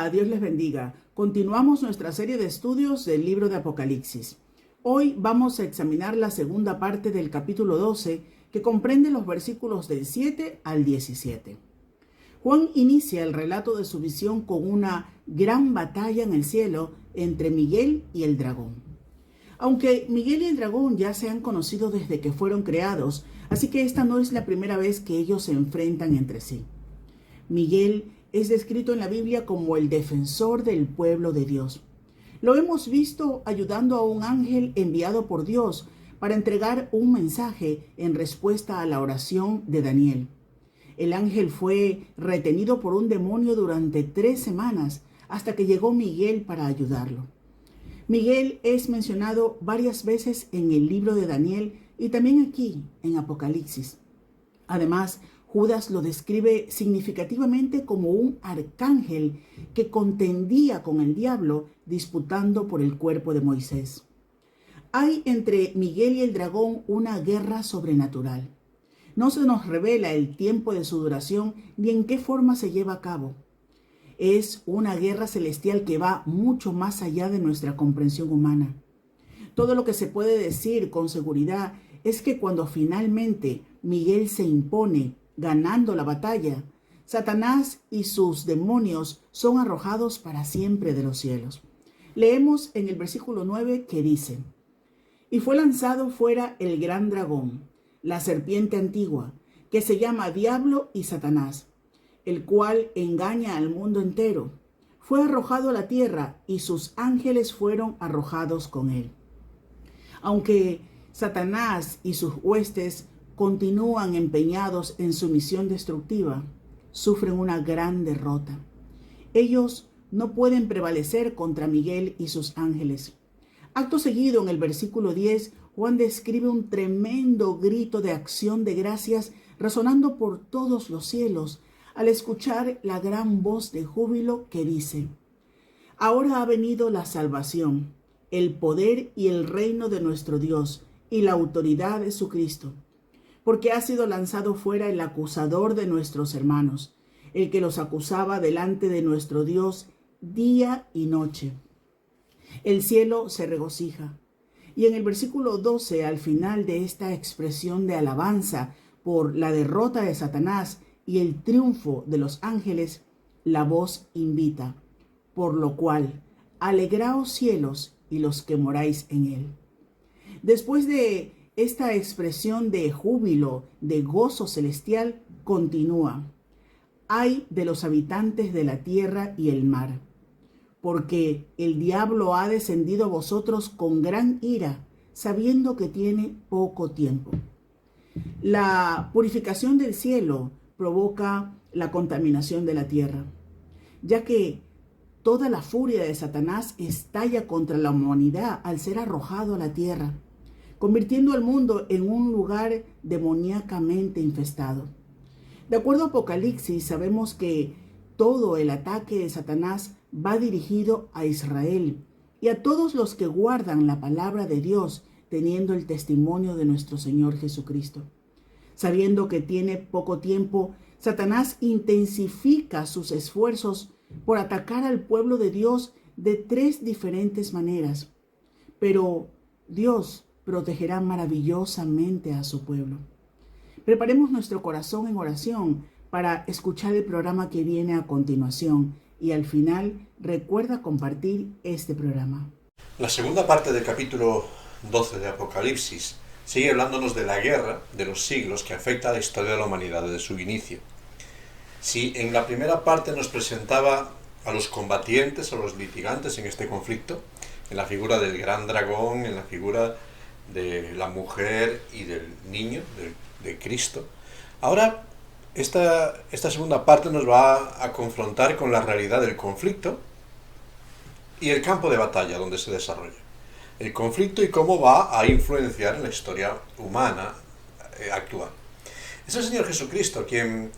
Hola, Dios les bendiga. Continuamos nuestra serie de estudios del libro de Apocalipsis. Hoy vamos a examinar la segunda parte del capítulo 12, que comprende los versículos del 7 al 17. Juan inicia el relato de su visión con una gran batalla en el cielo entre Miguel y el dragón. Aunque Miguel y el dragón ya se han conocido desde que fueron creados, así que esta no es la primera vez que ellos se enfrentan entre sí. Miguel es descrito en la Biblia como el defensor del pueblo de Dios. Lo hemos visto ayudando a un ángel enviado por Dios para entregar un mensaje en respuesta a la oración de Daniel. El ángel fue retenido por un demonio durante 3 semanas hasta que llegó Miguel para ayudarlo. Miguel es mencionado varias veces en el libro de Daniel y también aquí en Apocalipsis. Además, Judas lo describe significativamente como un arcángel que contendía con el diablo disputando por el cuerpo de Moisés. Hay entre Miguel y el dragón una guerra sobrenatural. No se nos revela el tiempo de su duración ni en qué forma se lleva a cabo. Es una guerra celestial que va mucho más allá de nuestra comprensión humana. Todo lo que se puede decir con seguridad es que cuando finalmente Miguel se impone ganando la batalla, Satanás y sus demonios son arrojados para siempre de los cielos. Leemos en el versículo 9 que dice: Y fue lanzado fuera el gran dragón, la serpiente antigua, que se llama Diablo y Satanás, el cual engaña al mundo entero. Fue arrojado a la tierra y sus ángeles fueron arrojados con él. Aunque Satanás y sus huestes continúan empeñados en su misión destructiva, sufren una gran derrota. Ellos no pueden prevalecer contra Miguel y sus ángeles. Acto seguido, en el versículo 10, Juan describe un tremendo grito de acción de gracias resonando por todos los cielos al escuchar la gran voz de júbilo que dice: Ahora ha venido la salvación, el poder y el reino de nuestro Dios y la autoridad de su Cristo, porque ha sido lanzado fuera el acusador de nuestros hermanos, el que los acusaba delante de nuestro Dios día y noche. El cielo se regocija. Y en el versículo 12, al final de esta expresión de alabanza por la derrota de Satanás y el triunfo de los ángeles, la voz invita: por lo cual, alegraos cielos y los que moráis en él. Después de esta expresión de júbilo, de gozo celestial, continúa: ay de los habitantes de la tierra y el mar, porque el diablo ha descendido a vosotros con gran ira, sabiendo que tiene poco tiempo. La purificación del cielo provoca la contaminación de la tierra, ya que toda la furia de Satanás estalla contra la humanidad al ser arrojado a la tierra, convirtiendo al mundo en un lugar demoníacamente infestado. De acuerdo a Apocalipsis, sabemos que todo el ataque de Satanás va dirigido a Israel y a todos los que guardan la palabra de Dios, teniendo el testimonio de nuestro Señor Jesucristo. Sabiendo que tiene poco tiempo, Satanás intensifica sus esfuerzos por atacar al pueblo de Dios de 3 diferentes maneras. Pero Dios protegerá maravillosamente a su pueblo. Preparemos nuestro corazón en oración para escuchar el programa que viene a continuación, y al final recuerda compartir este programa. La segunda parte del capítulo 12 de Apocalipsis sigue hablándonos de la guerra de los siglos que afecta a la historia de la humanidad desde su inicio. Si en la primera parte nos presentaba a los combatientes, a los litigantes en este conflicto, en la figura del gran dragón, en la figura de la mujer y del niño, de Cristo, ahora esta segunda parte nos va a confrontar con la realidad del conflicto y el campo de batalla donde se desarrolla. El conflicto y cómo va a influenciar en la historia humana actual. Es el Señor Jesucristo quien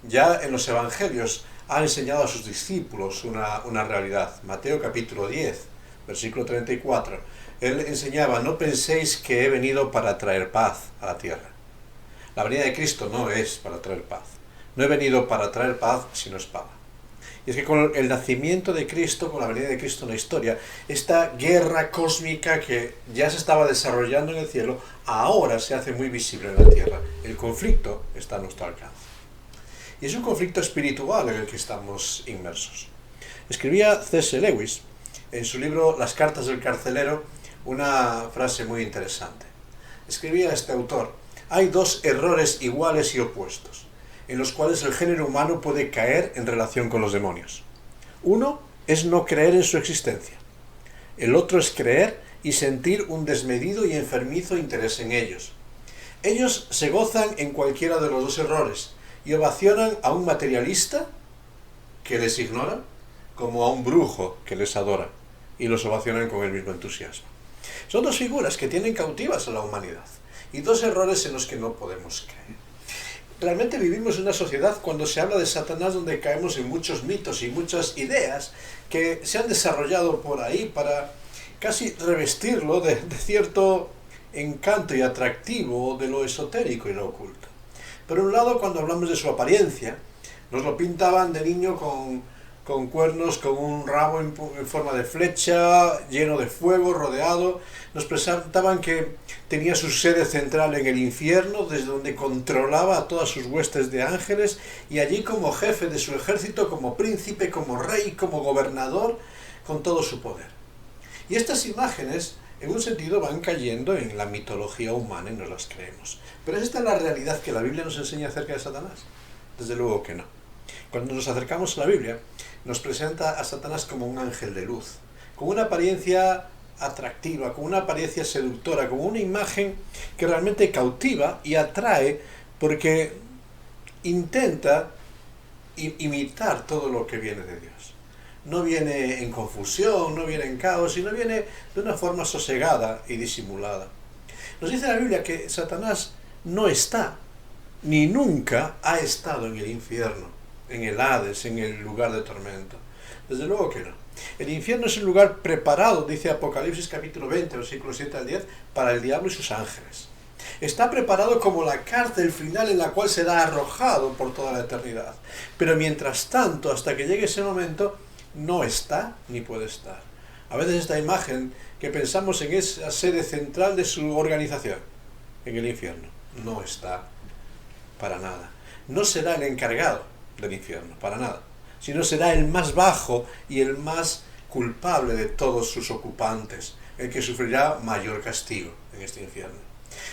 ya en los evangelios ha enseñado a sus discípulos una realidad. Mateo capítulo 10, versículo 34. Él enseñaba: no penséis que he venido para traer paz a la tierra. La venida de Cristo no es para traer paz. No he venido para traer paz, sino espada. Y es que con el nacimiento de Cristo, con la venida de Cristo en la historia, esta guerra cósmica que ya se estaba desarrollando en el cielo, ahora se hace muy visible en la tierra. El conflicto está a nuestro alcance. Y es un conflicto espiritual en el que estamos inmersos. Escribía C.S. Lewis, en su libro Las cartas del carcelero, una frase muy interesante. Escribía este autor: hay dos errores iguales y opuestos, en los cuales el género humano puede caer en relación con los demonios. Uno es no creer en su existencia. El otro es creer y sentir un desmedido y enfermizo interés en ellos. Ellos se gozan en cualquiera de los dos errores y ovacionan a un materialista que les ignora como a un brujo que les adora, y los ovacionan con el mismo entusiasmo. Son dos figuras que tienen cautivas a la humanidad y dos errores en los que no podemos caer. Realmente vivimos en una sociedad, cuando se habla de Satanás, donde caemos en muchos mitos y muchas ideas que se han desarrollado por ahí para casi revestirlo de cierto encanto y atractivo de lo esotérico y lo oculto. Por un lado, cuando hablamos de su apariencia, nos lo pintaban de niño con cuernos, con un rabo en forma de flecha, lleno de fuego, rodeado. Nos presentaban que tenía su sede central en el infierno, desde donde controlaba a todas sus huestes de ángeles, y allí como jefe de su ejército, como príncipe, como rey, como gobernador, con todo su poder. Y estas imágenes, en un sentido, van cayendo en la mitología humana y nos las creemos. Pero ¿es esta la realidad que la Biblia nos enseña acerca de Satanás? Desde luego que no. Cuando nos acercamos a la Biblia, nos presenta a Satanás como un ángel de luz, con una apariencia atractiva, con una apariencia seductora, con una imagen que realmente cautiva y atrae, porque intenta imitar todo lo que viene de Dios. No viene en confusión, no viene en caos, sino viene de una forma sosegada y disimulada. Nos dice la Biblia que Satanás no está, ni nunca ha estado en el infierno, en el Hades, en el lugar de tormento. Desde luego que no. El infierno es un lugar preparado, dice Apocalipsis capítulo 20, versículos 7 al 10, para el diablo y sus ángeles. Está preparado como la cárcel final en la cual será arrojado por toda la eternidad. Pero mientras tanto, hasta que llegue ese momento, no está ni puede estar. A veces esta imagen que pensamos en esa sede central de su organización, en el infierno, no está para nada. No será el encargado del infierno, para nada, sino será el más bajo y el más culpable de todos sus ocupantes, el que sufrirá mayor castigo en este infierno.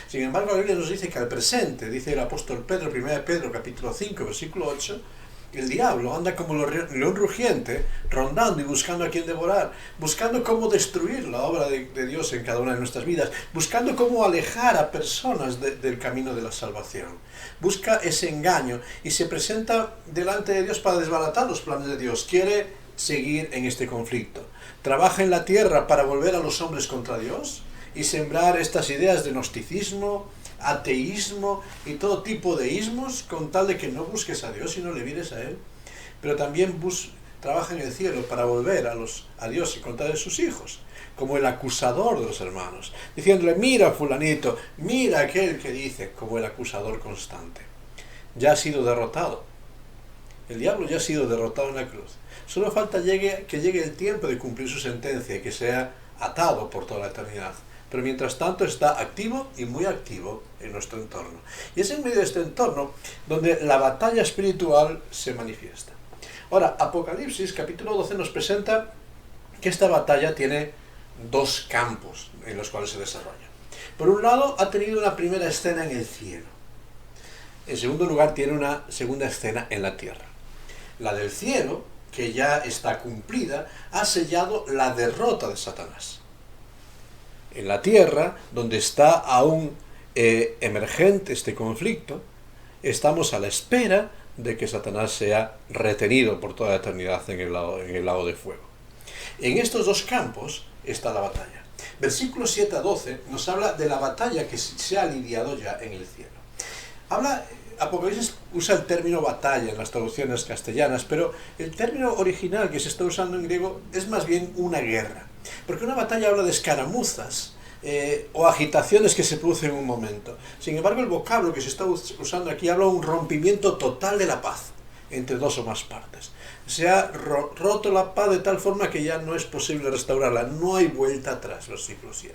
Sin embargo, la Biblia nos dice que al presente, dice el apóstol Pedro, 1 Pedro capítulo 5, versículo 8, el diablo anda como león rugiente, rondando y buscando a quien devorar, buscando cómo destruir la obra de Dios en cada una de nuestras vidas, buscando cómo alejar a personas del camino de la salvación. Busca ese engaño y se presenta delante de Dios para desbaratar los planes de Dios. Quiere seguir en este conflicto. Trabaja en la tierra para volver a los hombres contra Dios y sembrar estas ideas de gnosticismo, ateísmo y todo tipo de ismos, con tal de que no busques a Dios y no le mires a Él. Pero también trabaja en el cielo para volver a Dios y contra de sus hijos, como el acusador de los hermanos, diciéndole: mira fulanito, mira aquel que dice, como el acusador constante. Ya ha sido derrotado. El diablo ya ha sido derrotado en la cruz. Solo falta que llegue el tiempo de cumplir su sentencia y que sea atado por toda la eternidad. Pero mientras tanto está activo y muy activo en nuestro entorno. Y es en medio de este entorno donde la batalla espiritual se manifiesta. Ahora, Apocalipsis capítulo 12 nos presenta que esta batalla tiene dos campos en los cuales se desarrolla. Por un lado, ha tenido una primera escena en el cielo. En segundo lugar, tiene una segunda escena en la tierra. La del cielo, que ya está cumplida, ha sellado la derrota de Satanás. En la tierra, donde está aún emergente este conflicto, estamos a la espera de que Satanás sea retenido por toda la eternidad en el lago de fuego. En estos dos campos está la batalla. Versículos 7 a 12 nos habla de la batalla que se ha lidiado ya en el cielo. Apocalipsis usa el término batalla en las traducciones castellanas, pero el término original que se está usando en griego es más bien una guerra. Porque una batalla habla de escaramuzas o agitaciones que se producen en un momento. Sin embargo, el vocablo que se está usando aquí habla de un rompimiento total de la paz. entre dos o más partes. Se ha roto la paz de tal forma que ya no es posible restaurarla, no hay vuelta atrás, versículo 7.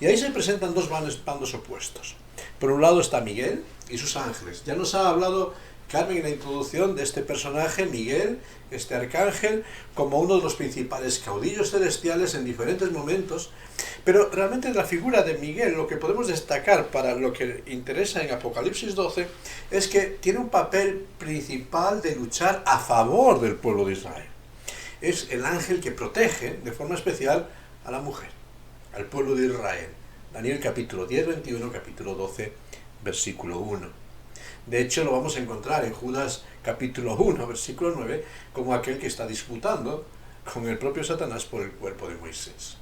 Y ahí se presentan dos bandos opuestos. Por un lado está Miguel y sus ángeles. Ya nos ha hablado Carmen en la introducción de este personaje, Miguel, este arcángel, como uno de los principales caudillos celestiales en diferentes momentos, pero realmente la figura de Miguel, lo que podemos destacar para lo que interesa en Apocalipsis 12, es que tiene un papel principal de luchar a favor del pueblo de Israel. Es el ángel que protege de forma especial a la mujer, al pueblo de Israel. Daniel capítulo 10, 21, capítulo 12, versículo 1. De hecho, lo vamos a encontrar en Judas capítulo 1, versículo 9, como aquel que está disputando con el propio Satanás por el cuerpo de Moisés.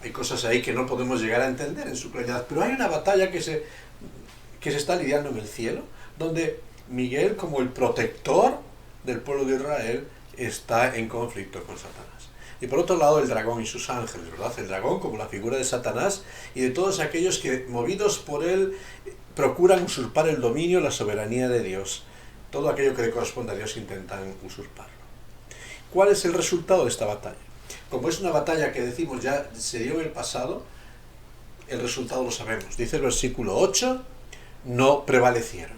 Hay cosas ahí que no podemos llegar a entender en su claridad, pero hay una batalla que se está lidiando en el cielo, donde Miguel, como el protector del pueblo de Israel, está en conflicto con Satanás. Y por otro lado, el dragón y sus ángeles, ¿verdad? El dragón como la figura de Satanás y de todos aquellos que, movidos por él, procuran usurpar el dominio, la soberanía de Dios. Todo aquello que le corresponde a Dios intentan usurparlo. ¿Cuál es el resultado de esta batalla? Como es una batalla que decimos ya se dio en el pasado, el resultado lo sabemos. Dice el versículo 8, no prevalecieron,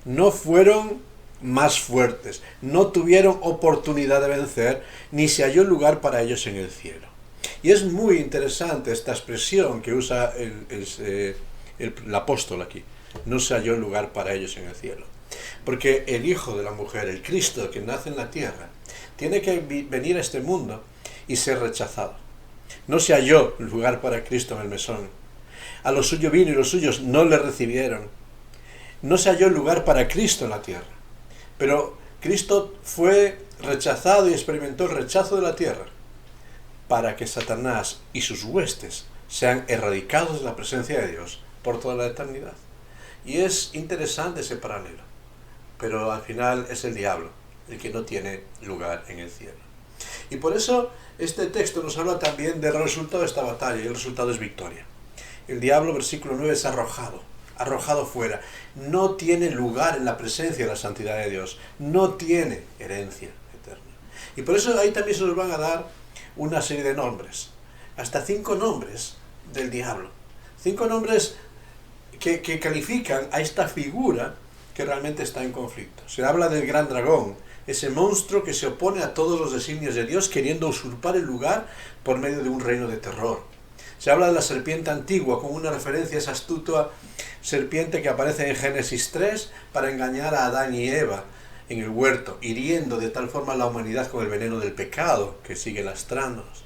no fueron más fuertes, no tuvieron oportunidad de vencer, ni se halló lugar para ellos en el cielo. Y es muy interesante esta expresión que usa el apóstol aquí. No se halló lugar para ellos en el cielo. Porque el Hijo de la mujer, el Cristo que nace en la tierra, tiene que venir a este mundo y ser rechazado. No se halló lugar para Cristo en el mesón. A lo suyo vino y los suyos no le recibieron. No se halló lugar para Cristo en la tierra. Pero Cristo fue rechazado y experimentó el rechazo de la tierra para que Satanás y sus huestes sean erradicados de la presencia de Dios por toda la eternidad. Y es interesante ese paralelo, pero al final es el diablo el que no tiene lugar en el cielo. Y por eso este texto nos habla también del resultado de esta batalla, y el resultado es victoria. El diablo, versículo 9, es arrojado fuera. No tiene lugar en la presencia de la santidad de Dios, no tiene herencia eterna. Y por eso ahí también se nos van a dar una serie de nombres, hasta 5 nombres del diablo. 5 nombres que califican a esta figura que realmente está en conflicto. Se habla del gran dragón, ese monstruo que se opone a todos los designios de Dios, queriendo usurpar el lugar por medio de un reino de terror. Se habla de la serpiente antigua, como una referencia a esa astuta serpiente que aparece en Génesis 3 para engañar a Adán y Eva en el huerto, hiriendo de tal forma a la humanidad con el veneno del pecado que sigue lastrándonos.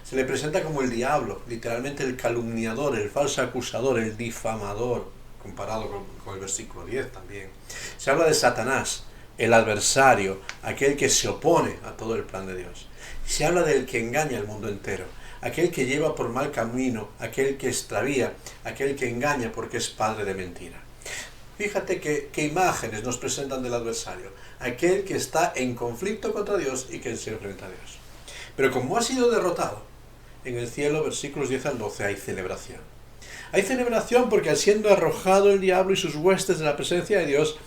Se le presenta como el diablo, literalmente el calumniador, el falso acusador, el difamador, comparado con el versículo 10 también. Se habla de Satanás, el adversario, aquel que se opone a todo el plan de Dios. Se habla del que engaña al mundo entero, aquel que lleva por mal camino, aquel que extravía, aquel que engaña porque es padre de mentira. Fíjate qué imágenes nos presentan del adversario, aquel que está en conflicto contra Dios y que se enfrenta a Dios. Pero como ha sido derrotado, en el cielo, versículos 10 al 12, hay celebración. Hay celebración porque, al siendo arrojado el diablo y sus huestes de la presencia de Dios,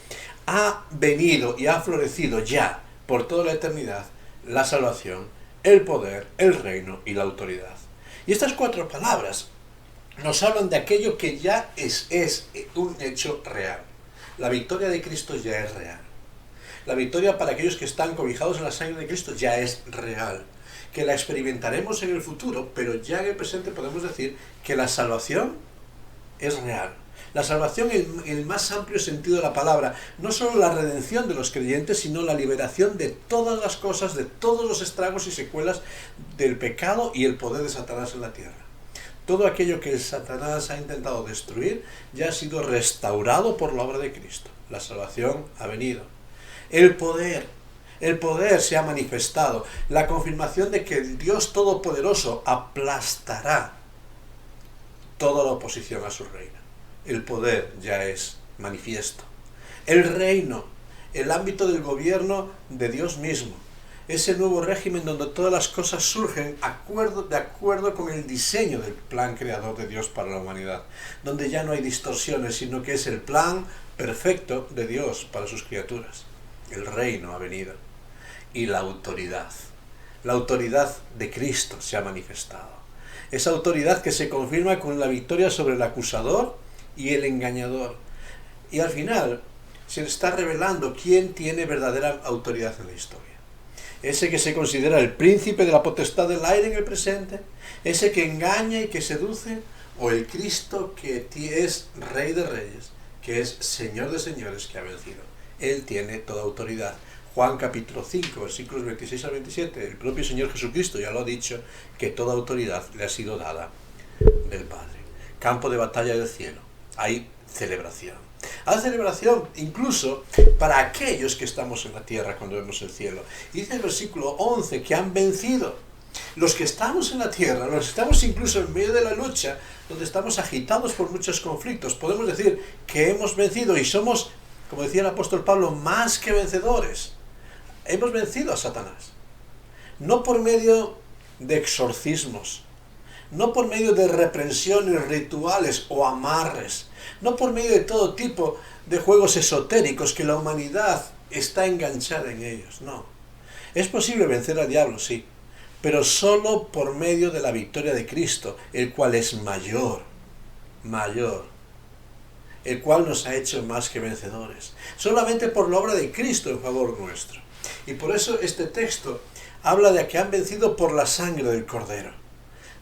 ha venido y ha florecido ya, por toda la eternidad, la salvación, el poder, el reino y la autoridad. Y estas 4 palabras nos hablan de aquello que ya es un hecho real. La victoria de Cristo ya es real. La victoria para aquellos que están cobijados en la sangre de Cristo ya es real. Que la experimentaremos en el futuro, pero ya en el presente podemos decir que la salvación es real. La salvación en el más amplio sentido de la palabra, no solo la redención de los creyentes, sino la liberación de todas las cosas, de todos los estragos y secuelas del pecado y el poder de Satanás en la tierra. Todo aquello que Satanás ha intentado destruir ya ha sido restaurado por la obra de Cristo. La salvación ha venido. El poder se ha manifestado. La confirmación de que el Dios Todopoderoso aplastará toda la oposición a su reino. El poder ya es manifiesto. El reino, el ámbito del gobierno de Dios mismo. Ese nuevo régimen donde todas las cosas surgen de acuerdo con el diseño del plan creador de Dios para la humanidad. Donde ya no hay distorsiones, sino que es el plan perfecto de Dios para sus criaturas. el reino ha venido y la autoridad de Cristo se ha manifestado. Esa autoridad que se confirma con la victoria sobre el acusador y el engañador. Y al final se está revelando quién tiene verdadera autoridad en la historia. Ese que se considera el príncipe de la potestad del aire en el presente, ese que engaña y que seduce, o el Cristo que es Rey de Reyes, que es Señor de Señores, que ha vencido. Él tiene toda autoridad. Juan capítulo 5, versículos 26 al 27, el propio Señor Jesucristo ya lo ha dicho, que toda autoridad le ha sido dada del Padre. Campo de batalla del cielo. Hay celebración. Hay celebración incluso para aquellos que estamos en la tierra cuando vemos el cielo. Dice el versículo 11 que han vencido. Los que estamos en la tierra, los que estamos incluso en medio de la lucha, donde estamos agitados por muchos conflictos, podemos decir que hemos vencido y somos, como decía el apóstol Pablo, más que vencedores. Hemos vencido a Satanás. No por medio de exorcismos, no por medio de reprensiones rituales o amarres, no por medio de todo tipo de juegos esotéricos que la humanidad está enganchada en ellos, no. Es posible vencer al diablo, sí, pero solo por medio de la victoria de Cristo, el cual es mayor, el cual nos ha hecho más que vencedores, solamente por la obra de Cristo en favor nuestro. Y por eso este texto habla de que han vencido por la sangre del Cordero.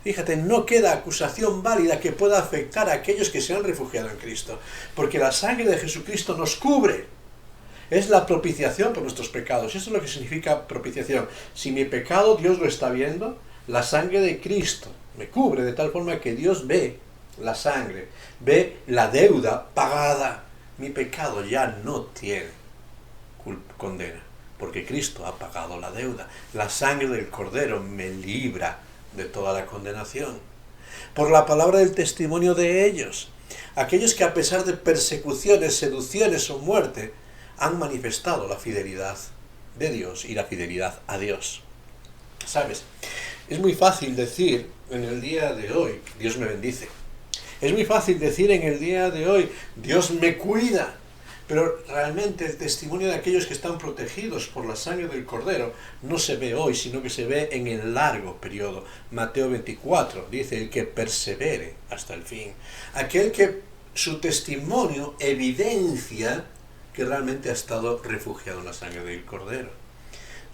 Fíjate, no queda acusación válida que pueda afectar a aquellos que se han refugiado en Cristo, porque la sangre de Jesucristo nos cubre. Es la propiciación por nuestros pecados. Eso es lo que significa propiciación. Si mi pecado Dios lo está viendo, la sangre de Cristo me cubre de tal forma que Dios ve la sangre, ve la deuda pagada. Mi pecado ya no tiene condena, porque Cristo ha pagado la deuda. La sangre del Cordero me libra de toda la condenación. Por la palabra del testimonio de ellos, aquellos que a pesar de persecuciones, seducciones o muerte, han manifestado la fidelidad de Dios y la fidelidad a Dios. ¿Sabes? Es muy fácil decir en el día de hoy, Dios me bendice. Es muy fácil decir en el día de hoy, Dios me cuida. Pero realmente el testimonio de aquellos que están protegidos por la sangre del Cordero no se ve hoy, sino que se ve en el largo periodo. Mateo 24 dice, el que persevere hasta el fin. Aquel que su testimonio evidencia que realmente ha estado refugiado en la sangre del Cordero.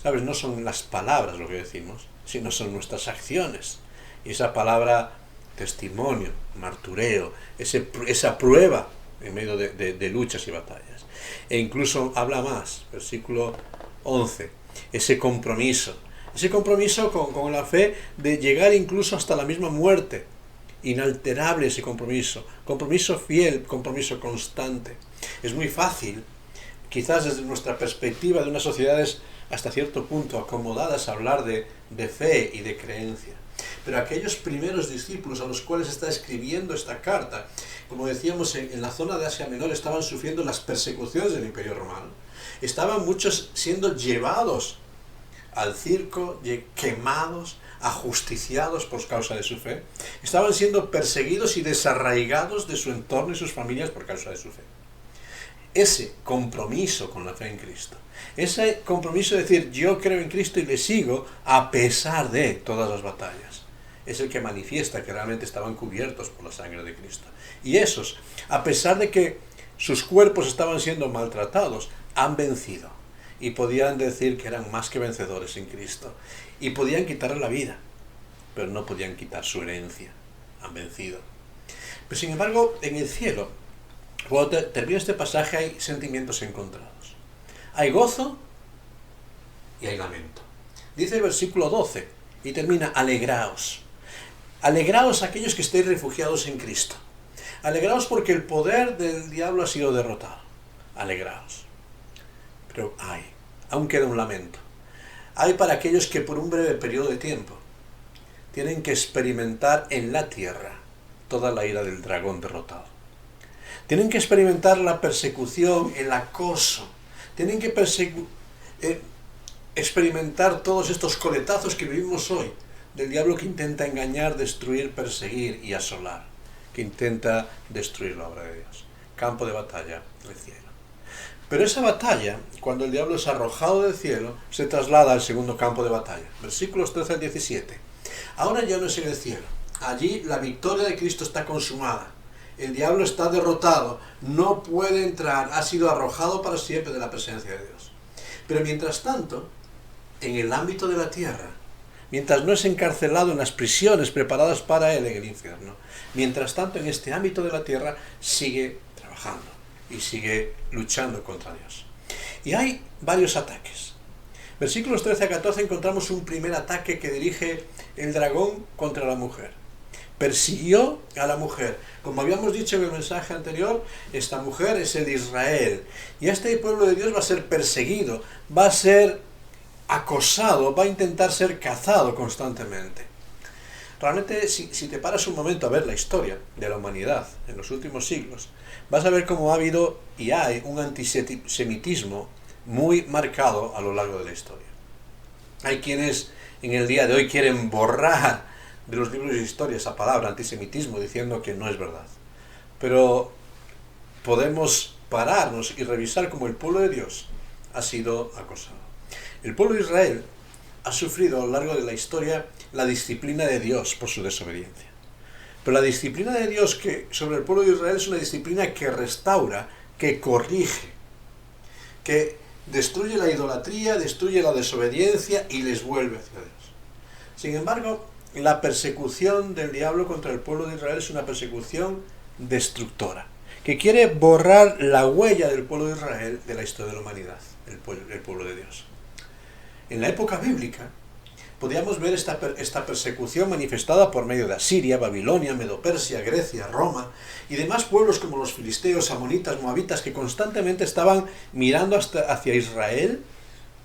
¿Sabes? No son las palabras lo que decimos, sino son nuestras acciones. Y esa palabra testimonio, martureo, esa prueba en medio de luchas y batallas. E incluso habla más, versículo 11, ese compromiso con la fe de llegar incluso hasta la misma muerte. Inalterable ese compromiso fiel, compromiso constante. Es muy fácil, quizás desde nuestra perspectiva de unas sociedades hasta cierto punto acomodadas, a hablar de fe y de creencia. Pero aquellos primeros discípulos a los cuales está escribiendo esta carta, como decíamos, en la zona de Asia Menor estaban sufriendo las persecuciones del Imperio Romano. Estaban muchos siendo llevados al circo, quemados, ajusticiados por causa de su fe. Estaban siendo perseguidos y desarraigados de su entorno y sus familias por causa de su fe. Ese compromiso con la fe en Cristo, ese compromiso de decir yo creo en Cristo y le sigo a pesar de todas las batallas, es el que manifiesta que realmente estaban cubiertos por la sangre de Cristo. Y esos, a pesar de que sus cuerpos estaban siendo maltratados, han vencido y podían decir que eran más que vencedores en Cristo y podían quitarle la vida, pero no podían quitar su herencia. Han vencido. Pero sin embargo, en el cielo, cuando termina este pasaje, hay sentimientos encontrados. Hay gozo y hay lamento. Dice el versículo 12 y termina, alegraos. Alegraos aquellos que estéis refugiados en Cristo. Alegraos porque el poder del diablo ha sido derrotado. Alegraos. Pero aún queda un lamento. Hay para aquellos que por un breve periodo de tiempo tienen que experimentar en la tierra toda la ira del dragón derrotado. Tienen que experimentar la persecución, el acoso. Tienen que experimentar todos estos coletazos que vivimos hoy del diablo que intenta engañar, destruir, perseguir y asolar, que intenta destruir la obra de Dios. Campo de batalla del cielo. Pero esa batalla, cuando el diablo es arrojado del cielo, se traslada al segundo campo de batalla. Versículos 13 al 17. Ahora ya no es en el cielo. Allí la victoria de Cristo está consumada. El diablo está derrotado, no puede entrar, ha sido arrojado para siempre de la presencia de Dios. Pero mientras tanto, en el ámbito de la tierra, mientras no es encarcelado en las prisiones preparadas para él en el infierno, mientras tanto en este ámbito de la tierra sigue trabajando y sigue luchando contra Dios. Y hay varios ataques. Versículos 13 a 14 encontramos un primer ataque que dirige el dragón contra la mujer. Persiguió a la mujer. Como habíamos dicho en el mensaje anterior, esta mujer es el de Israel. Y este pueblo de Dios va a ser perseguido, va a ser acosado, va a intentar ser cazado constantemente. Realmente, si te paras un momento a ver la historia de la humanidad en los últimos siglos, vas a ver cómo ha habido y hay un antisemitismo muy marcado a lo largo de la historia. Hay quienes en el día de hoy quieren borrar de los libros de historia esa palabra antisemitismo, diciendo que no es verdad. Pero podemos pararnos y revisar cómo el pueblo de Dios ha sido acosado. El pueblo de Israel ha sufrido a lo largo de la historia la disciplina de Dios por su desobediencia. Pero la disciplina de Dios sobre el pueblo de Israel es una disciplina que restaura, que corrige, que destruye la idolatría, destruye la desobediencia y les vuelve hacia Dios. Sin embargo, la persecución del diablo contra el pueblo de Israel es una persecución destructora, que quiere borrar la huella del pueblo de Israel de la historia de la humanidad, el pueblo de Dios. En la época bíblica podíamos ver esta persecución manifestada por medio de Asiria, Babilonia, Medo-Persia, Grecia, Roma y demás pueblos como los filisteos, amonitas, moabitas, que constantemente estaban mirando hacia Israel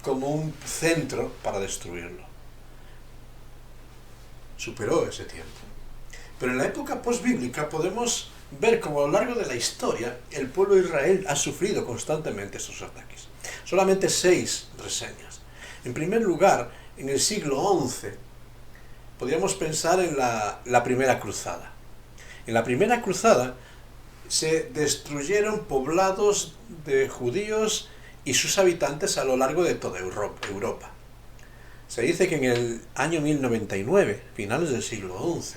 como un centro para destruirlo. Superó ese tiempo. Pero en la época posbíblica podemos ver cómo a lo largo de la historia el pueblo de Israel ha sufrido constantemente estos ataques. Solamente 6 reseñas. En primer lugar, en el siglo XI, podríamos pensar en la primera cruzada. En la primera cruzada se destruyeron poblados de judíos y sus habitantes a lo largo de toda Europa. Se dice que en el año 1099, finales del siglo XI,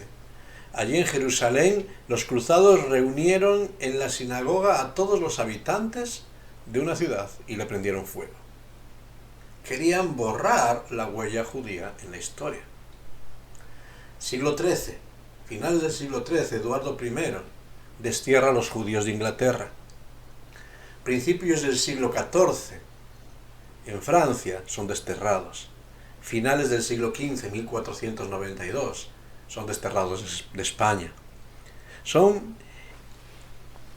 allí en Jerusalén, los cruzados reunieron en la sinagoga a todos los habitantes de una ciudad y le prendieron fuego. Querían borrar la huella judía en la historia. Siglo XIII, finales del siglo XIII, Eduardo I destierra a los judíos de Inglaterra. Principios del siglo XIV, en Francia, son desterrados. Finales del siglo XV, 1492, son desterrados de España. Son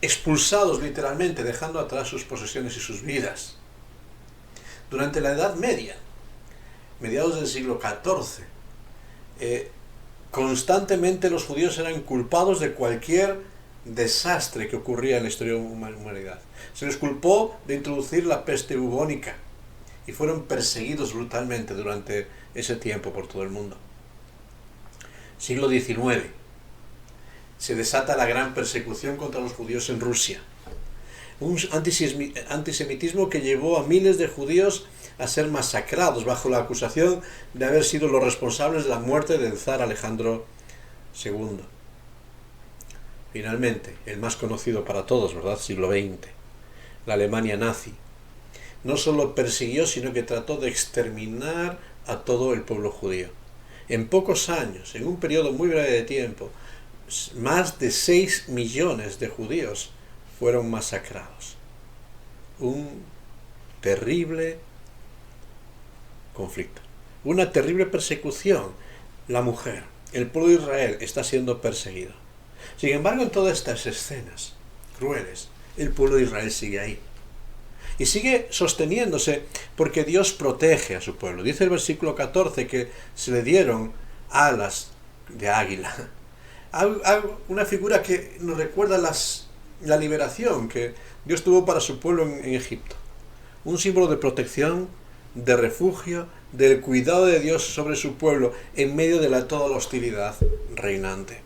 expulsados literalmente, dejando atrás sus posesiones y sus vidas. Durante la Edad Media, mediados del siglo XIV, constantemente los judíos eran culpados de cualquier desastre que ocurría en la historia de la humanidad. Se les culpó de introducir la peste bubónica y fueron perseguidos brutalmente durante ese tiempo por todo el mundo. Siglo XIX. Se desata la gran persecución contra los judíos en Rusia. Un antisemitismo que llevó a miles de judíos a ser masacrados bajo la acusación de haber sido los responsables de la muerte del zar Alejandro II. Finalmente, el más conocido para todos, ¿verdad? Siglo XX. La Alemania nazi. No solo persiguió, sino que trató de exterminar a todo el pueblo judío. En pocos años, en un periodo muy breve de tiempo, más de 6 millones de judíos fueron masacrados. Un terrible conflicto. Una terrible persecución. La mujer, el pueblo de Israel, está siendo perseguido. Sin embargo, en todas estas escenas crueles, el pueblo de Israel sigue ahí. Y sigue sosteniéndose porque Dios protege a su pueblo. Dice el versículo 14 que se le dieron alas de águila. Una figura que nos recuerda la liberación que Dios tuvo para su pueblo en Egipto. Un símbolo de protección, de refugio, del cuidado de Dios sobre su pueblo en medio de toda la hostilidad reinante.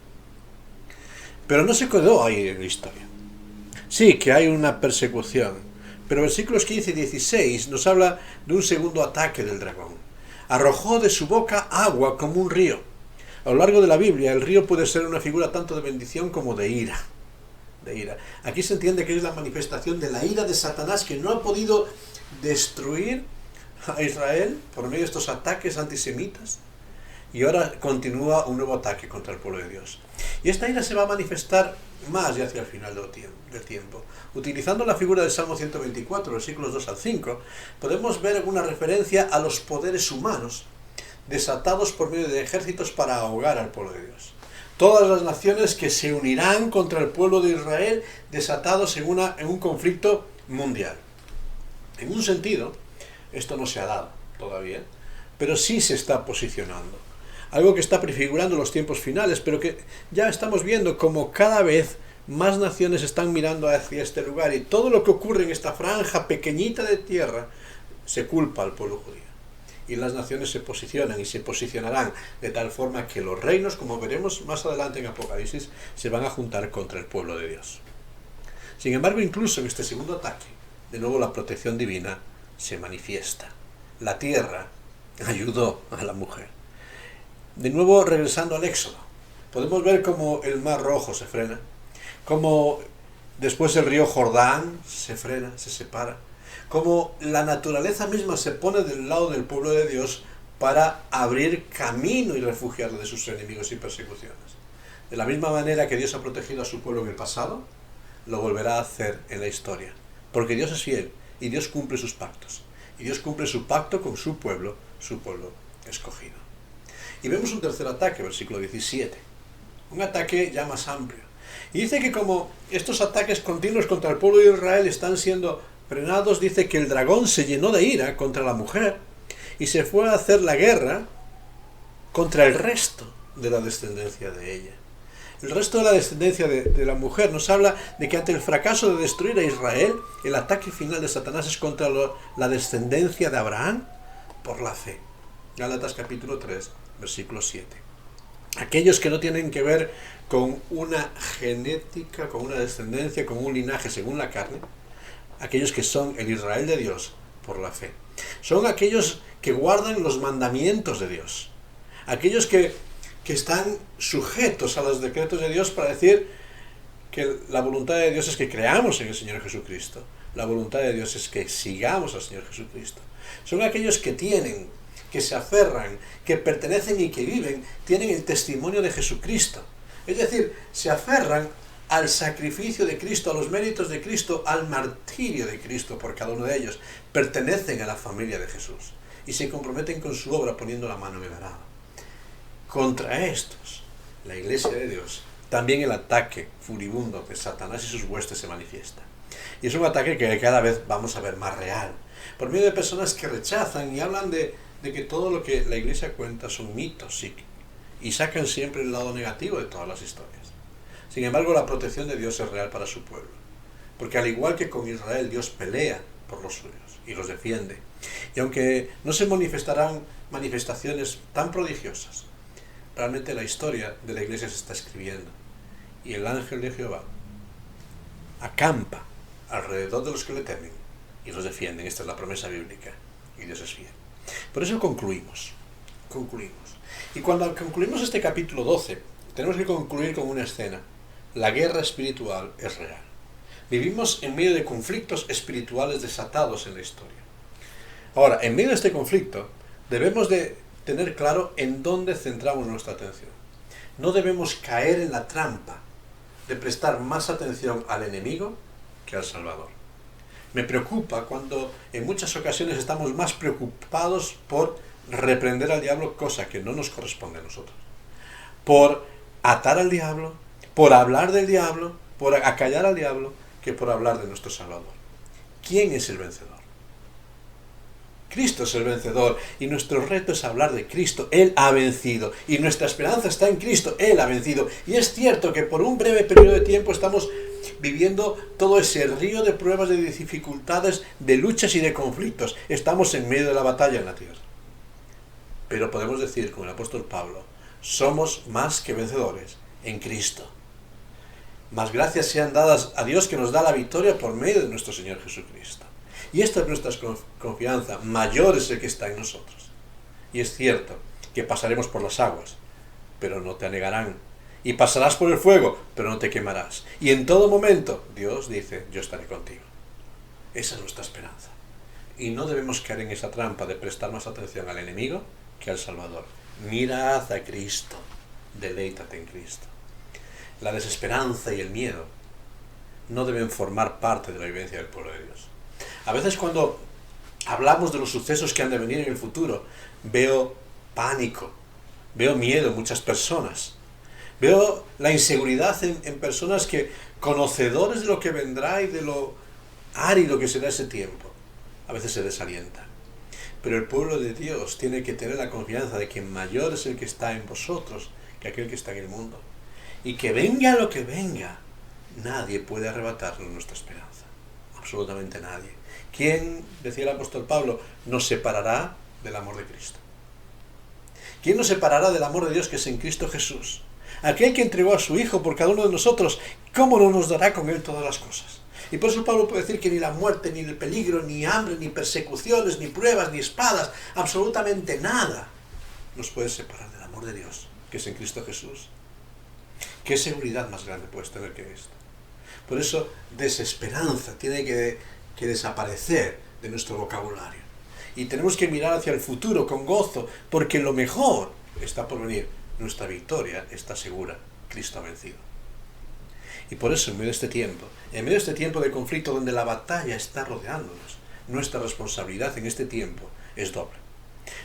Pero no se quedó ahí en la historia. Sí que hay una persecución, Pero versículos 15 y 16 nos habla de un segundo ataque del dragón. Arrojó de su boca agua como un río. A lo largo de la Biblia, el río puede ser una figura tanto de bendición como de ira. Aquí se entiende que es la manifestación de la ira de Satanás, que no ha podido destruir a Israel por medio de estos ataques antisemitas, y ahora continúa un nuevo ataque contra el pueblo de Dios. Y esta ira se va a manifestar más ya hacia el final del tiempo. Utilizando la figura del Salmo 124, versículos 2 al 5, podemos ver alguna referencia a los poderes humanos desatados por medio de ejércitos para ahogar al pueblo de Dios. Todas las naciones que se unirán contra el pueblo de Israel, desatados en un conflicto mundial. En un sentido, esto no se ha dado todavía, pero sí se está posicionando. Algo que está prefigurando los tiempos finales, pero que ya estamos viendo como cada vez más naciones están mirando hacia este lugar, y todo lo que ocurre en esta franja pequeñita de tierra se culpa al pueblo judío. Y las naciones se posicionan y se posicionarán de tal forma que los reinos, como veremos más adelante en Apocalipsis, se van a juntar contra el pueblo de Dios. Sin embargo, incluso en este segundo ataque, de nuevo la protección divina se manifiesta. La tierra ayudó a la mujer. De nuevo, regresando al Éxodo, podemos ver cómo el Mar Rojo se frena, cómo después el río Jordán se frena, se separa, cómo la naturaleza misma se pone del lado del pueblo de Dios para abrir camino y refugiarlo de sus enemigos y persecuciones. De la misma manera que Dios ha protegido a su pueblo en el pasado, lo volverá a hacer en la historia, porque Dios es fiel y Dios cumple sus pactos, y Dios cumple su pacto con su pueblo escogido. Y vemos un tercer ataque, versículo 17. Un ataque ya más amplio. Y dice que como estos ataques continuos contra el pueblo de Israel están siendo frenados, dice que el dragón se llenó de ira contra la mujer y se fue a hacer la guerra contra el resto de la descendencia de ella. El resto de la descendencia de la mujer nos habla de que ante el fracaso de destruir a Israel, el ataque final de Satanás es contra la descendencia de Abraham por la fe. Gálatas capítulo 3. Versículo 7. Aquellos que no tienen que ver con una genética, con una descendencia, con un linaje según la carne, aquellos que son el Israel de Dios por la fe. Son aquellos que guardan los mandamientos de Dios. Aquellos que están sujetos a los decretos de Dios para decir que la voluntad de Dios es que creamos en el Señor Jesucristo. La voluntad de Dios es que sigamos al Señor Jesucristo. Son aquellos que se aferran, que pertenecen y que viven, tienen el testimonio de Jesucristo. Es decir, se aferran al sacrificio de Cristo, a los méritos de Cristo, al martirio de Cristo por cada uno de ellos. Pertenecen a la familia de Jesús y se comprometen con su obra poniendo la mano en el arado. Contra estos, la Iglesia de Dios, también el ataque furibundo de Satanás y sus huestes se manifiesta. Y es un ataque que cada vez vamos a ver más real, por medio de personas que rechazan y hablan de que todo lo que la Iglesia cuenta son mitos y sacan siempre el lado negativo de todas las historias. Sin embargo, la protección de Dios es real para su pueblo, porque al igual que con Israel, Dios pelea por los suyos y los defiende. Y aunque no se manifestarán manifestaciones tan prodigiosas, realmente la historia de la Iglesia se está escribiendo, y el ángel de Jehová acampa alrededor de los que le temen y los defienden. Esta es la promesa bíblica, y Dios es fiel. Por eso concluimos. Y cuando concluimos este capítulo 12, tenemos que concluir con una escena. La guerra espiritual es real. Vivimos en medio de conflictos espirituales desatados en la historia. Ahora, en medio de este conflicto, debemos de tener claro en dónde centramos nuestra atención. No debemos caer en la trampa de prestar más atención al enemigo que al Salvador. Me preocupa cuando en muchas ocasiones estamos más preocupados por reprender al diablo, cosa que no nos corresponde a nosotros. Por atar al diablo, por hablar del diablo, por acallar al diablo, que por hablar de nuestro Salvador. ¿Quién es el vencedor? Cristo es el vencedor, y nuestro reto es hablar de Cristo. Él ha vencido, y nuestra esperanza está en Cristo. Él ha vencido. Y es cierto que por un breve periodo de tiempo estamos viviendo todo ese río de pruebas, de dificultades, de luchas y de conflictos. Estamos en medio de la batalla en la tierra. Pero podemos decir, como el apóstol Pablo, somos más que vencedores en Cristo. Más gracias sean dadas a Dios, que nos da la victoria por medio de nuestro Señor Jesucristo. Y esta es nuestra confianza, mayor es el que está en nosotros. Y es cierto que pasaremos por las aguas, pero no te anegarán. Y pasarás por el fuego, pero no te quemarás. Y en todo momento Dios dice, yo estaré contigo. Esa es nuestra esperanza. Y no debemos caer en esa trampa de prestar más atención al enemigo que al Salvador. Mirad a Cristo, deleítate en Cristo. La desesperanza y el miedo no deben formar parte de la vivencia del pueblo de Dios. A veces cuando hablamos de los sucesos que han de venir en el futuro, veo pánico, veo miedo en muchas personas, veo la inseguridad en personas que, conocedores de lo que vendrá y de lo árido que será ese tiempo, a veces se desalientan. Pero el pueblo de Dios tiene que tener la confianza de que mayor es el que está en vosotros que aquel que está en el mundo. Y que venga lo que venga, nadie puede arrebatarnos nuestra esperanza. Absolutamente nadie. ¿Quién, decía el apóstol Pablo, nos separará del amor de Cristo? ¿Quién nos separará del amor de Dios que es en Cristo Jesús? Aquel que entregó a su Hijo por cada uno de nosotros, ¿cómo no nos dará con Él todas las cosas? Y por eso Pablo puede decir que ni la muerte, ni el peligro, ni hambre, ni persecuciones, ni pruebas, ni espadas, absolutamente nada nos puede separar del amor de Dios, que es en Cristo Jesús. ¿Qué seguridad más grande puedes tener que esto? Por eso, desesperanza tiene que desaparecer de nuestro vocabulario. Y tenemos que mirar hacia el futuro con gozo, porque lo mejor está por venir. Nuestra victoria está segura. Cristo ha vencido. Y por eso, en medio de este tiempo de conflicto donde la batalla está rodeándonos, nuestra responsabilidad en este tiempo es doble.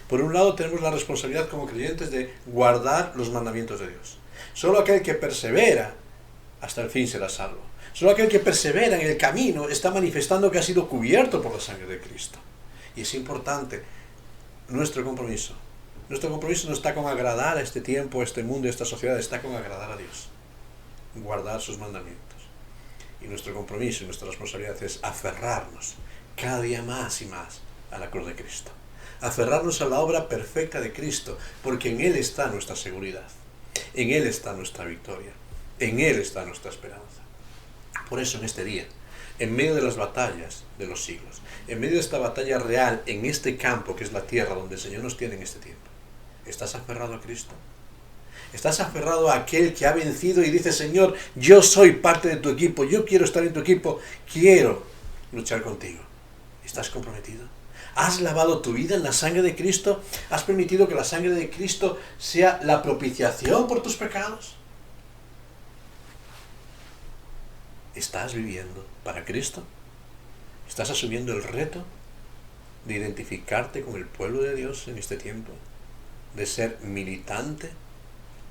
Por un lado, tenemos la responsabilidad como creyentes de guardar los mandamientos de Dios. Solo aquel que persevera hasta el fin será salvo. Solo aquel que persevera en el camino está manifestando que ha sido cubierto por la sangre de Cristo. Y es importante nuestro compromiso. Nuestro compromiso no está con agradar a este tiempo, a este mundo, a esta sociedad, está con agradar a Dios. Guardar sus mandamientos. Y nuestro compromiso y nuestra responsabilidad es aferrarnos cada día más y más a la cruz de Cristo. Aferrarnos a la obra perfecta de Cristo, porque en Él está nuestra seguridad. En Él está nuestra victoria. En Él está nuestra esperanza. Por eso en este día, en medio de las batallas de los siglos, en medio de esta batalla real, en este campo que es la tierra donde el Señor nos tiene en este tiempo, ¿estás aferrado a Cristo? ¿Estás aferrado a aquel que ha vencido y dice, Señor, yo soy parte de tu equipo, yo quiero estar en tu equipo, quiero luchar contigo? ¿Estás comprometido? ¿Has lavado tu vida en la sangre de Cristo? ¿Has permitido que la sangre de Cristo sea la propiciación por tus pecados? ¿Estás viviendo para Cristo? ¿Estás asumiendo el reto de identificarte con el pueblo de Dios en este tiempo? ¿De ser militante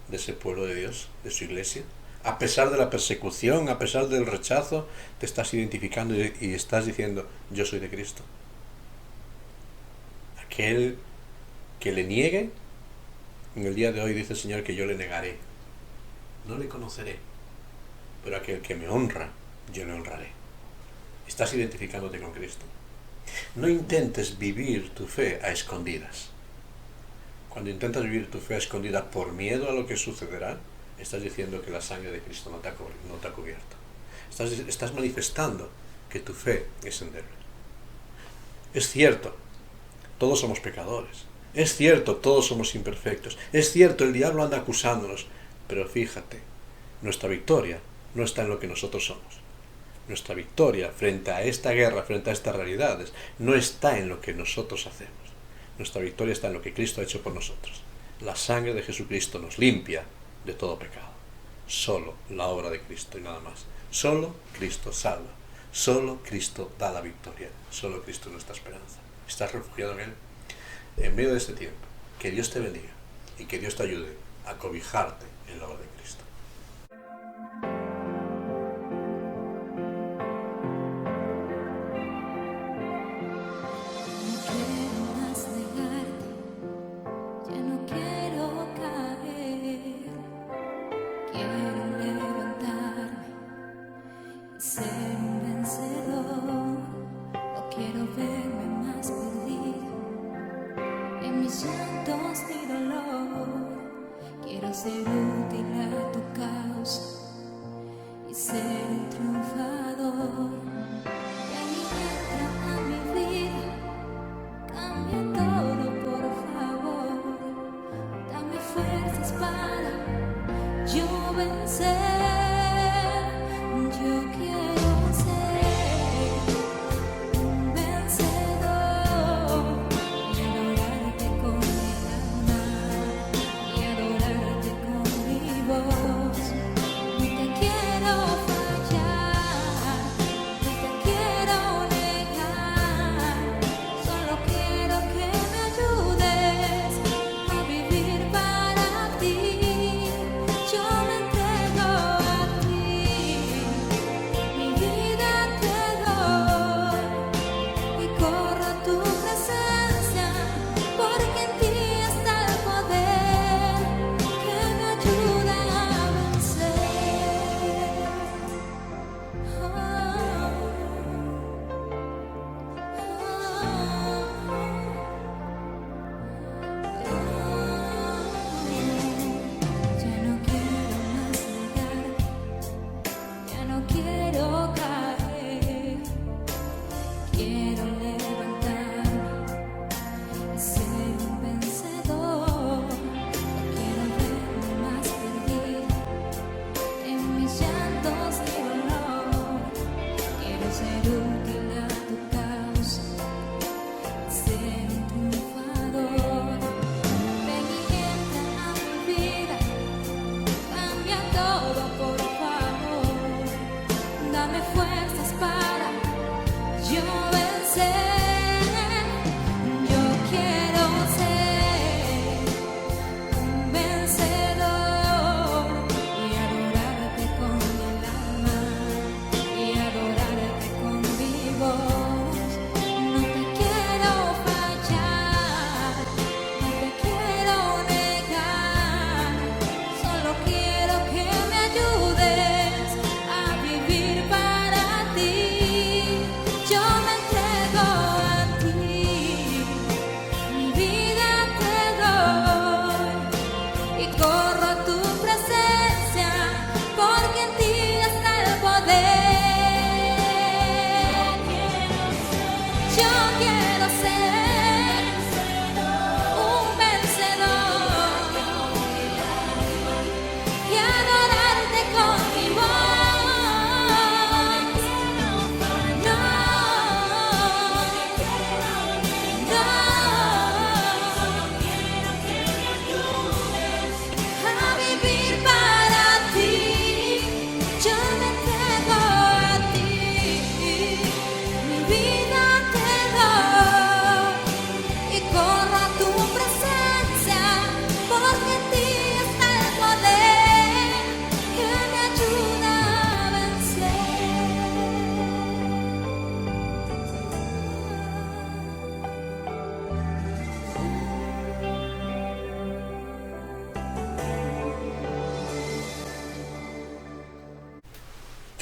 de ese pueblo de Dios, de su iglesia? A pesar de la persecución, a pesar del rechazo, te estás identificando y estás diciendo, yo soy de Cristo. Aquel que le niegue, en el día de hoy dice el Señor que yo le negaré. No le conoceré, pero aquel que me honra, yo le honraré. ¿Estás identificándote con Cristo? No intentes vivir tu fe a escondidas. Cuando intentas vivir tu fe a escondidas por miedo a lo que sucederá, estás diciendo que la sangre de Cristo no te ha cubierto. Estás manifestando que tu fe es endeble. Es cierto, todos somos pecadores. Es cierto, todos somos imperfectos. Es cierto, el diablo anda acusándonos. Pero fíjate, nuestra victoria no está en lo que nosotros somos. Nuestra victoria frente a esta guerra, frente a estas realidades, no está en lo que nosotros hacemos. Nuestra victoria está en lo que Cristo ha hecho por nosotros. La sangre de Jesucristo nos limpia de todo pecado. Solo la obra de Cristo y nada más. Solo Cristo salva. Solo Cristo da la victoria. Solo Cristo es nuestra esperanza. ¿Estás refugiado en Él? En medio de este tiempo, que Dios te bendiga y que Dios te ayude a cobijarte en la obra de Cristo. Ser un vencedor, no quiero verme más perdido en mis llantos ni dolor. Quiero ser útil a tu causa y ser un triunfador. Ven y entra a mi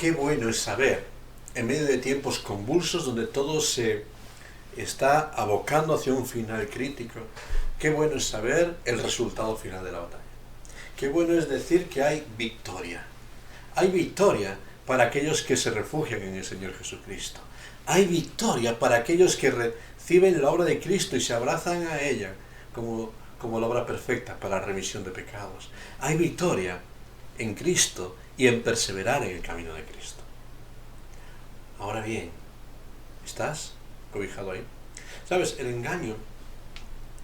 Qué bueno es saber, en medio de tiempos convulsos donde todo se está abocando hacia un final crítico, qué bueno es saber el resultado final de la batalla. Qué bueno es decir que hay victoria. Hay victoria para aquellos que se refugian en el Señor Jesucristo. Hay victoria para aquellos que reciben la obra de Cristo y se abrazan a ella como la obra perfecta para la remisión de pecados. Hay victoria en Cristo y en perseverar en el camino de Cristo. Ahora bien, ¿estás cobijado ahí? ¿Sabes? El engaño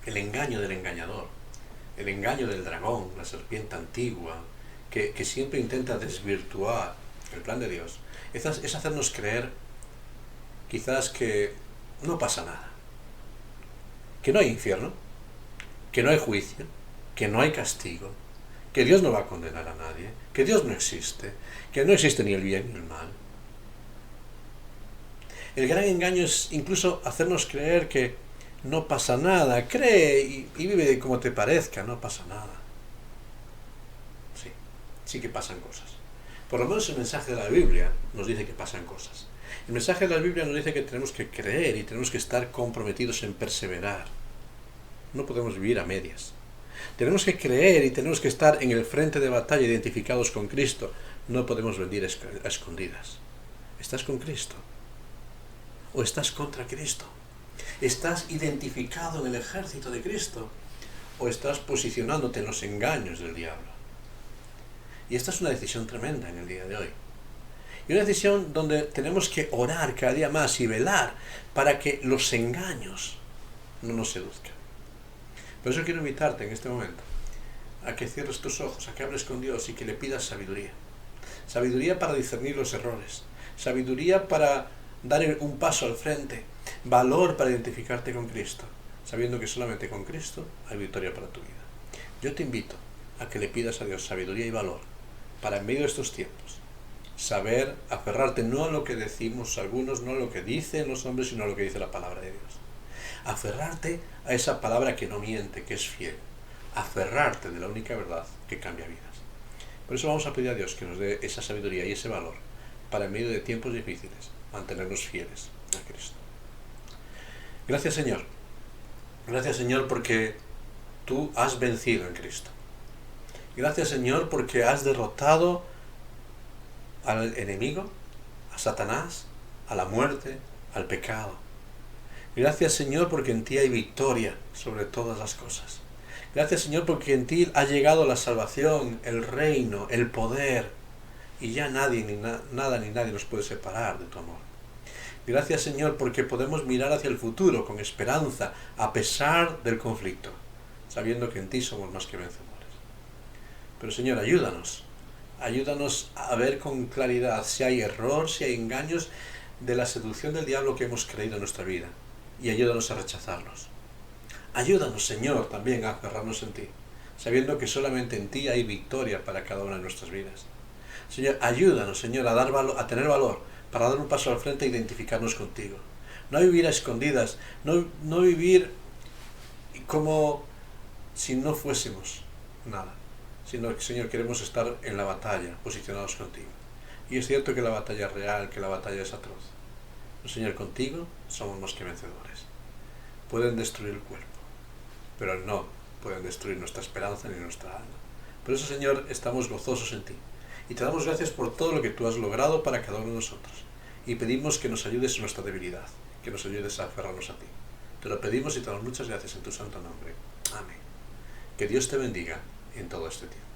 del engañador, el engaño del dragón, la serpiente antigua, que siempre intenta desvirtuar el plan de Dios, es hacernos creer quizás que no pasa nada, que no hay infierno, que no hay juicio, que no hay castigo, que Dios no va a condenar a nadie, que Dios no existe, que no existe ni el bien ni el mal. El gran engaño es incluso hacernos creer que no pasa nada, cree y vive como te parezca, no pasa nada. Sí que pasan cosas. Por lo menos el mensaje de la Biblia nos dice que pasan cosas. El mensaje de la Biblia nos dice que tenemos que creer y tenemos que estar comprometidos en perseverar. No podemos vivir a medias. Tenemos que creer y tenemos que estar en el frente de batalla identificados con Cristo. No podemos vivir a escondidas. ¿Estás con Cristo? ¿O estás contra Cristo? ¿Estás identificado en el ejército de Cristo? ¿O estás posicionándote en los engaños del diablo? Y esta es una decisión tremenda en el día de hoy. Y una decisión donde tenemos que orar cada día más y velar para que los engaños no nos seduzcan. Por eso quiero invitarte en este momento a que cierres tus ojos, a que hables con Dios y que le pidas sabiduría. Sabiduría para discernir los errores. Sabiduría para dar un paso al frente. Valor para identificarte con Cristo, sabiendo que solamente con Cristo hay victoria para tu vida. Yo te invito a que le pidas a Dios sabiduría y valor para en medio de estos tiempos saber aferrarte no a lo que decimos algunos, no a lo que dicen los hombres, sino a lo que dice la palabra de Dios. Aferrarte a esa palabra que no miente, que es fiel. Aferrarte de la única verdad que cambia vidas. Por eso vamos a pedir a Dios que nos dé esa sabiduría y ese valor para en medio de tiempos difíciles mantenernos fieles a Cristo. Gracias, Señor. Gracias, Señor, porque tú has vencido en Cristo. Gracias, Señor, porque has derrotado al enemigo, a Satanás, a la muerte, al pecado. Gracias, Señor, porque en ti hay victoria sobre todas las cosas. Gracias, Señor, porque en ti ha llegado la salvación, el reino, el poder, y ya nadie, nada ni nadie nos puede separar de tu amor. Gracias, Señor, porque podemos mirar hacia el futuro con esperanza, a pesar del conflicto, sabiendo que en ti somos más que vencedores. Pero, Señor, ayúdanos a ver con claridad si hay error, si hay engaños. de la seducción del diablo que hemos creído en nuestra vida y ayúdanos a rechazarlos. Ayúdanos, Señor, también a aferrarnos en ti, sabiendo que solamente en ti hay victoria para cada una de nuestras vidas. Señor, ayúdanos, Señor, a tener valor para dar un paso al frente e identificarnos contigo. No vivir a escondidas, no vivir como si no fuésemos nada, sino que, Señor, queremos estar en la batalla, posicionados contigo. Y es cierto que la batalla es real, que la batalla es atroz. Pero, Señor, contigo somos más que vencedores. Pueden destruir el cuerpo, pero no pueden destruir nuestra esperanza ni nuestra alma. Por eso, Señor, estamos gozosos en ti. Y te damos gracias por todo lo que tú has logrado para cada uno de nosotros. Y pedimos que nos ayudes en nuestra debilidad, que nos ayudes a aferrarnos a ti. Te lo pedimos y te damos muchas gracias en tu santo nombre. Amén. Que Dios te bendiga en todo este tiempo.